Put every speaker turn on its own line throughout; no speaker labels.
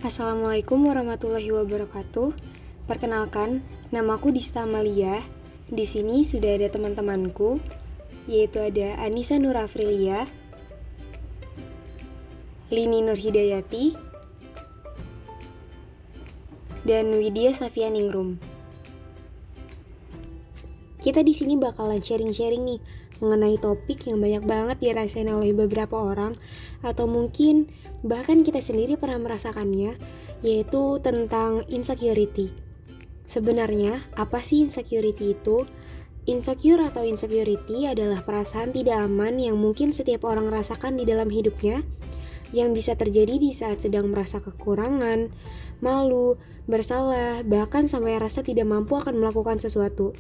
Assalamualaikum warahmatullahi wabarakatuh. Perkenalkan, namaku Dista Amalia. Di sini sudah ada teman-temanku, yaitu ada Anissa Nur Afrilia, Lini Nur Hidayati, dan Widya Safianingrum. Kita di sini bakalan sharing-sharing nih mengenai topik yang banyak banget dirasain oleh beberapa orang atau mungkin bahkan kita sendiri pernah merasakannya, yaitu tentang insecurity. Sebenarnya, apa sih insecurity itu? Insecure atau insecurity adalah perasaan tidak aman yang mungkin setiap orang rasakan di dalam hidupnya, yang bisa terjadi di saat sedang merasa kekurangan, malu, bersalah, bahkan sampai rasa tidak mampu akan melakukan sesuatu.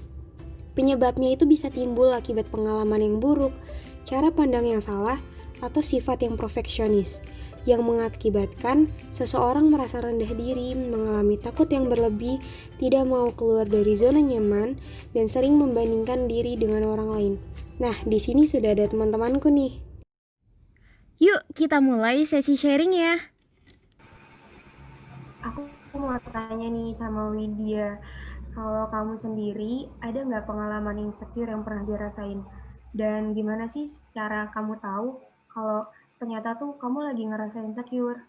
Penyebabnya itu bisa timbul akibat pengalaman yang buruk, cara pandang yang salah, atau sifat yang perfeksionis, yang mengakibatkan seseorang merasa rendah diri, mengalami takut yang berlebih, tidak mau keluar dari zona nyaman, dan sering membandingkan diri dengan orang lain. Nah, di sini sudah ada teman-temanku nih. Yuk, kita mulai sesi sharing ya.
Aku mau tanya nih sama Widya, kalau kamu sendiri ada nggak pengalaman insecure yang pernah dirasain? Dan gimana sih cara kamu tahu kalau ternyata tuh kamu lagi ngerasa insecure?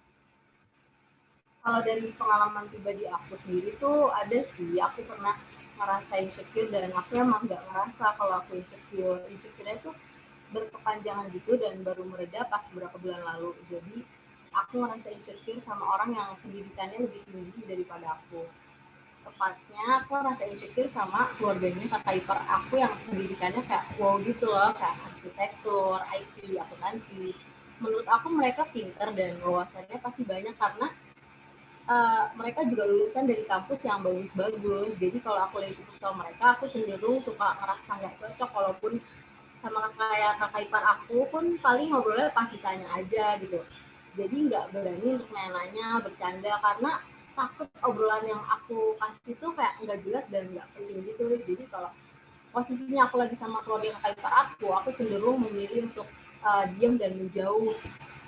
Kalau dari pengalaman pribadi aku sendiri tuh ada sih, aku pernah ngerasa insecure dan aku emang nggak ngerasa kalau aku insecure itu berkepanjangan gitu dan baru mereda pas beberapa bulan lalu. Jadi aku ngerasa insecure sama orang yang pendidikannya lebih tinggi daripada aku. Tepatnya aku ngerasa insecure sama keluarganya kakak ipar aku yang pendidikannya kayak wow gitu loh, kayak arsitektur, IT, akuntansi. Menurut aku mereka pinter dan wawasannya pasti banyak karena mereka juga lulusan dari kampus yang bagus-bagus. Jadi kalau aku lihat sama mereka, aku cenderung suka ngerasa nggak cocok. Walaupun sama kayak kakak ipar aku pun paling ngobrolnya pas ditanya aja gitu. Jadi nggak berani untuk nanya-nanya, bercanda karena takut obrolan yang aku kasih tuh kayak nggak jelas dan nggak penting gitu. Jadi kalau posisinya aku lagi sama keluarga kakak ipar aku cenderung memilih untuk diam dan menjauh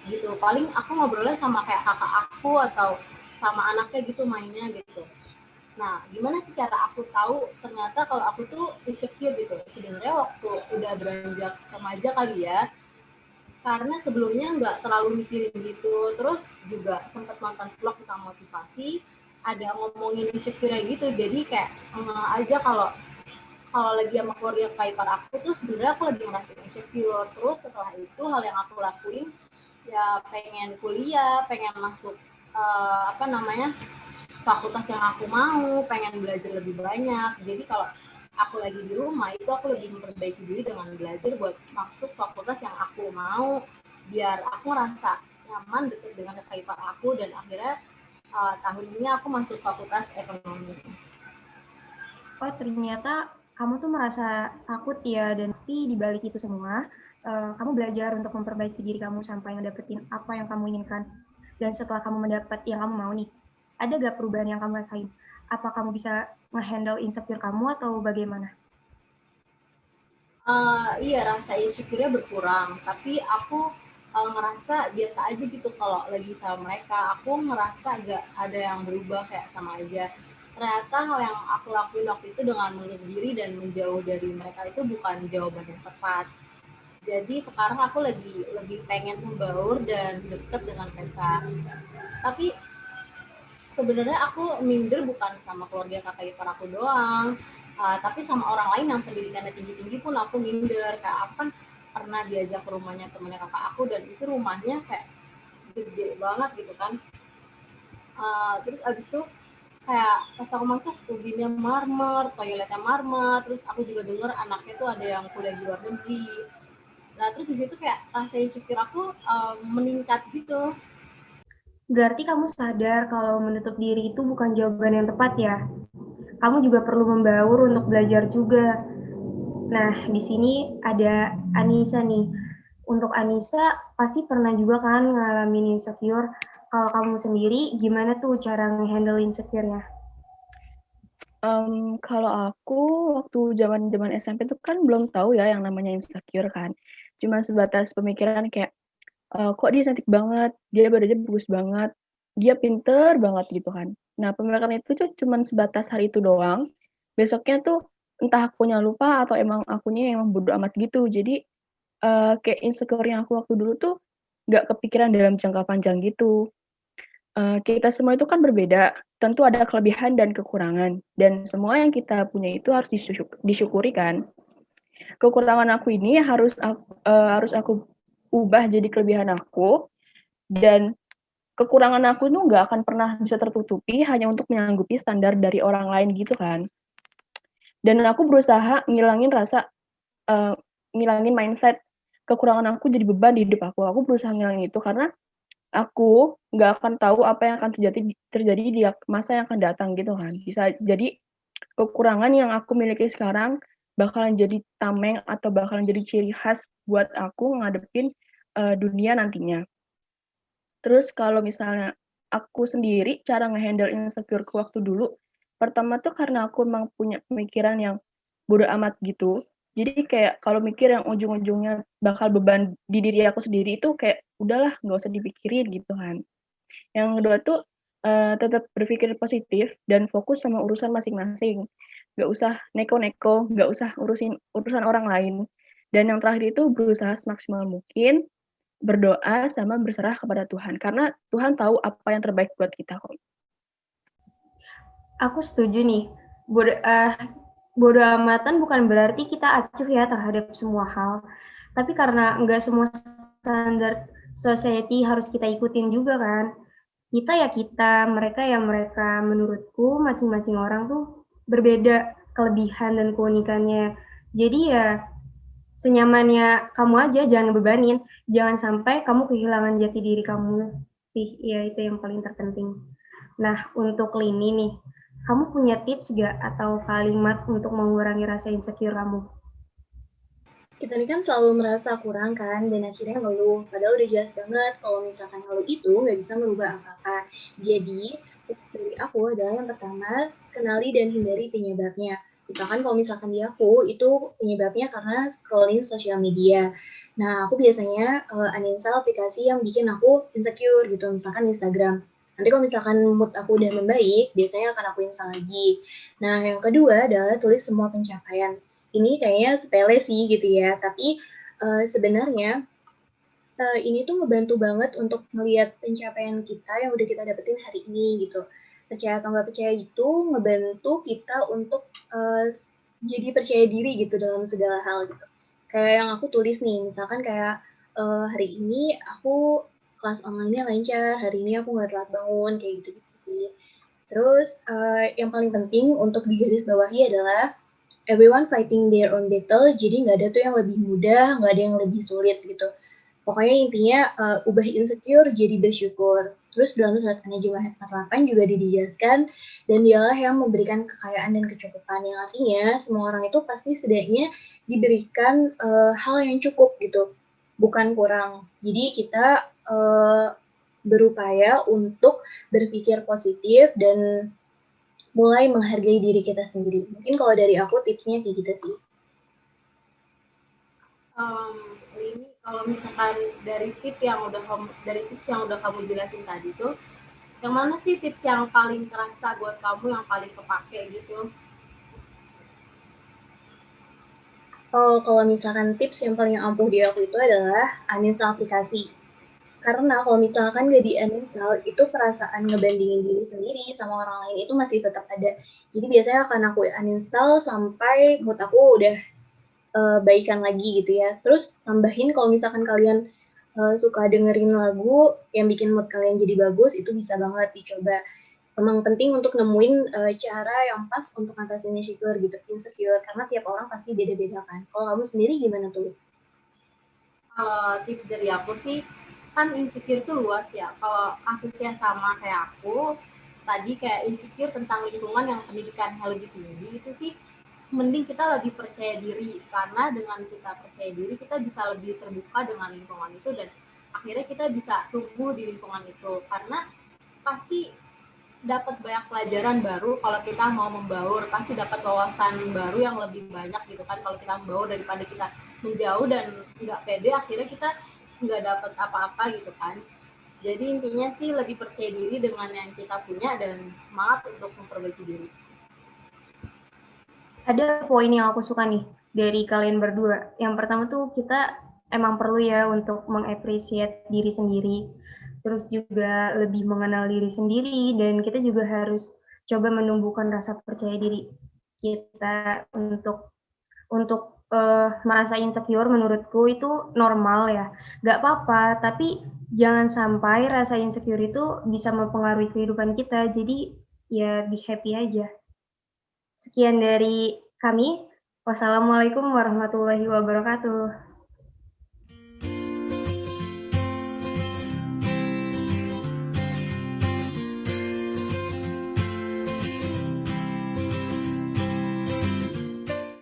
gitu. Paling aku ngobrolnya sama kayak kakak aku atau sama anaknya gitu mainnya gitu. Nah, gimana sih cara aku tahu ternyata kalau aku tuh insecure gitu? Sebenarnya waktu udah beranjak remaja kali ya, karena sebelumnya nggak terlalu mikirin gitu. Terus juga sempat nonton vlog tentang motivasi, ada ngomongin insecure gitu. Jadi kayak aja kalau lagi sama keluarga kayak ipar aku tuh sebenarnya aku lagi ngerasa insecure. Terus setelah itu hal yang aku lakuin ya pengen kuliah, pengen masuk fakultas yang aku mau, pengen belajar lebih banyak. Jadi kalau aku lagi di rumah itu aku lebih memperbaiki diri dengan belajar buat masuk fakultas yang aku mau, biar aku ngerasa nyaman deket dengan kakak ipar aku dan akhirnya tahun ini aku masuk fakultas ekonomi.
Oh ternyata kamu tuh merasa takut ya, dan tapi dibalik itu semua, kamu belajar untuk memperbaiki diri kamu sampai ngedapetin apa yang kamu inginkan. Dan setelah kamu mendapat yang kamu mau nih, ada gak perubahan yang kamu rasain? Apa kamu bisa nge-handle insecure kamu atau bagaimana?
Iya, rasa insecure-nya berkurang, tapi aku ngerasa biasa aja gitu kalau lagi sama mereka. Aku ngerasa gak ada yang berubah, kayak sama aja. Ternyata hal yang aku lakuin waktu itu dengan menutup diri dan menjauh dari mereka itu bukan jawaban yang tepat. Jadi sekarang aku lagi lebih pengen membaur dan deket dengan mereka. Tapi sebenarnya aku minder bukan sama keluarga kakak ipar aku doang, tapi sama orang lain yang pendidikannya tinggi-tinggi pun aku minder. Kayak aku kan pernah diajak ke rumahnya temennya kakak aku dan itu rumahnya kayak gede banget gitu kan. Terus abis itu kayak pas aku masuk ubinnya marmer, toiletnya marmer, terus aku juga denger anaknya tuh ada yang kuliah di luar negeri. Nah terus di situ kayak rasa insecure aku meningkat gitu.
Berarti kamu sadar kalau menutup diri itu bukan jawaban yang tepat ya? Kamu juga perlu membaur untuk belajar juga. Nah, di sini ada Anissa nih. Untuk Anissa, pasti pernah juga kan ngalamin insecure. Kalau kamu sendiri, gimana tuh cara nge-handle insecure-nya?
Kalau aku waktu zaman SMP tuh kan belum tahu ya yang namanya insecure kan. Cuma sebatas pemikiran kayak, kok dia cantik banget, dia badannya bagus banget, dia pinter banget gitu kan. Nah, pemilikan itu tuh cuman sebatas hari itu doang. Besoknya tuh entah akunya lupa atau emang akunya emang bodo amat gitu. Jadi, kayak insecure yang aku waktu dulu tuh nggak kepikiran dalam jangka panjang gitu. Kita semua itu kan berbeda, tentu ada kelebihan dan kekurangan, dan semua yang kita punya itu harus disyukuri kan. Kekurangan aku ini harus aku ubah jadi kelebihan aku, dan kekurangan aku tuh nggak akan pernah bisa tertutupi hanya untuk menyanggupi standar dari orang lain gitu kan. Dan aku berusaha eee, ngilangin mindset kekurangan aku jadi beban di hidup aku. Aku berusaha ngilangin itu karena aku nggak akan tahu apa yang akan terjadi di masa yang akan datang gitu kan. Bisa jadi kekurangan yang aku miliki sekarang bakalan jadi tameng atau bakalan jadi ciri khas buat aku ngadepin, dunia nantinya. Terus kalau misalnya aku sendiri cara nge-handle insecure-ku waktu dulu, pertama tuh karena aku emang punya pemikiran yang bodo amat gitu. Jadi kayak kalau mikir yang ujung-ujungnya bakal beban di diri aku sendiri itu kayak, udahlah nggak usah dipikirin gitu kan. Yang kedua tuh, tetap berpikir positif dan fokus sama urusan masing-masing. Nggak usah neko-neko, nggak usah urusin urusan orang lain. Dan yang terakhir itu berusaha semaksimal mungkin berdoa sama berserah kepada Tuhan, karena Tuhan tahu apa yang terbaik buat kita kok.
Aku setuju nih. Bodo amatan bukan berarti kita acuh ya terhadap semua hal. Tapi karena nggak semua standar society harus kita ikutin juga kan. Kita ya kita, mereka ya mereka. Menurutku masing-masing orang tuh berbeda kelebihan dan keunikannya. Jadi ya senyamannya kamu aja, jangan ngebebanin. Jangan sampai kamu kehilangan jati diri kamu sih. Ya itu yang paling terpenting. Nah, untuk Lini nih, kamu punya tips gak atau kalimat untuk mengurangi rasa insecure kamu?
Kita ini kan selalu merasa kurang kan, dan akhirnya ngeluh. Padahal udah jelas banget kalau misalkan ngeluh itu nggak bisa merubah apa-apa. Jadi, tips dari aku adalah yang pertama, kenali dan hindari penyebabnya. Misalkan kalau misalkan di aku, itu penyebabnya karena scrolling sosial media. Nah, aku biasanya uninstall aplikasi yang bikin aku insecure gitu, misalkan Instagram. Nanti kalau misalkan mood aku udah membaik, biasanya akan aku install lagi. Nah, yang kedua adalah tulis semua pencapaian. Ini kayaknya sepele sih gitu ya, tapi sebenarnya ini tuh ngebantu banget untuk melihat pencapaian kita yang udah kita dapetin hari ini gitu. Percaya atau nggak percaya itu ngebantu kita untuk jadi percaya diri gitu dalam segala hal gitu. Kayak yang aku tulis nih, misalkan kayak hari ini aku kelas online-nya lancar, hari ini aku nggak telat bangun, kayak gitu-gitu sih. Terus yang paling penting untuk digarisbawahi adalah everyone fighting their own battle, jadi nggak ada tuh yang lebih mudah, nggak ada yang lebih sulit gitu. Pokoknya intinya ubah insecure jadi bersyukur. Terus dalam surat An-Najm ayat 48 juga dijelaskan, dan dialah yang memberikan kekayaan dan kecukupan, yang artinya semua orang itu pasti setidaknya diberikan hal yang cukup gitu, bukan kurang. Jadi kita berupaya untuk berpikir positif dan mulai menghargai diri kita sendiri. Mungkin kalau dari aku tipsnya kayak gitu sih.
Ini kalau misalkan dari tips yang udah kamu jelasin tadi tuh, yang mana sih tips yang paling terasa buat kamu, yang paling kepake gitu?
Kalau misalkan tips yang paling ampuh di aku itu adalah uninstall aplikasi. Karena kalau misalkan gak di-uninstall, itu perasaan ngebandingin diri sendiri sama orang lain itu masih tetap ada. Jadi biasanya akan aku uninstall sampai mood aku udah baikan lagi gitu ya. Terus tambahin kalau misalkan kalian suka dengerin lagu yang bikin mood kalian jadi bagus, itu bisa banget dicoba. Emang penting untuk nemuin cara yang pas untuk ngatasin insecure, karena tiap orang pasti beda-beda kan. Kalau kamu sendiri gimana tuh?
Tips dari aku sih, kan insecure itu luas ya. Kalau kasusnya sama kayak aku, tadi kayak insecure tentang lingkungan yang pendidikannya lebih tinggi, itu sih mending kita lebih percaya diri, karena dengan kita percaya diri kita bisa lebih terbuka dengan lingkungan itu, dan akhirnya kita bisa tumbuh di lingkungan itu, karena pasti dapat banyak pelajaran baru. Kalau kita mau membaur, pasti dapat wawasan baru yang lebih banyak gitu kan, kalau kita membaur daripada kita menjauh dan nggak pede, akhirnya kita nggak dapat apa-apa gitu kan. Jadi intinya sih lebih percaya diri dengan yang kita punya dan semangat untuk memperbaiki diri.
Ada poin yang aku suka nih dari kalian berdua. Yang pertama tuh kita emang perlu ya untuk mengapresiasi diri sendiri, terus juga lebih mengenal diri sendiri, dan kita juga harus coba menumbuhkan rasa percaya diri kita untuk merasa insecure. Menurutku itu normal ya, nggak apa-apa, tapi jangan sampai rasa insecure itu bisa mempengaruhi kehidupan kita. Jadi ya be happy aja. Sekian dari kami. Wassalamualaikum warahmatullahi wabarakatuh.